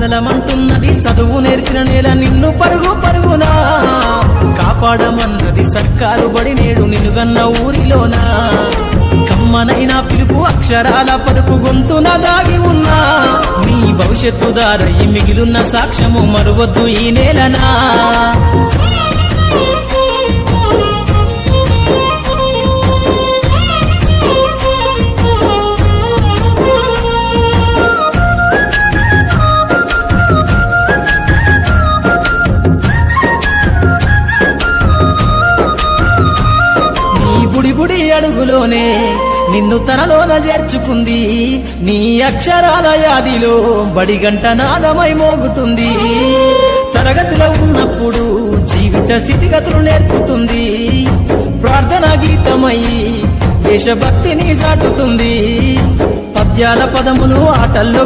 కదలమంటున్నది చదువు నేర్చిన నేల నిన్ను పరుగు పరుగునా కాపాడమన్నది సర్కారు బడి నేడు నిలుగన్న ఊరిలోనా కమ్మనైనా పిలుపు అక్షరాల పలుకు గొంతున దాగి ఉన్నా నీ భవిష్యత్తు దారై మిగిలున్న సాక్ష్యము మరువద్దు ఈ నేలనా బుడి అడుగులోనే నిన్ను తనలోన చేర్చుకుంది నీ అక్షరాల యాదిలో బడిగంట నాదమై మోగుతుంది తరగతిలో ఉన్నప్పుడు జీవిత స్థితిగతులు నేర్పుతుంది ప్రార్థన గీతమై దేశభక్తిని చాటుతుంది పద్యాల పదములు ఆటల్లో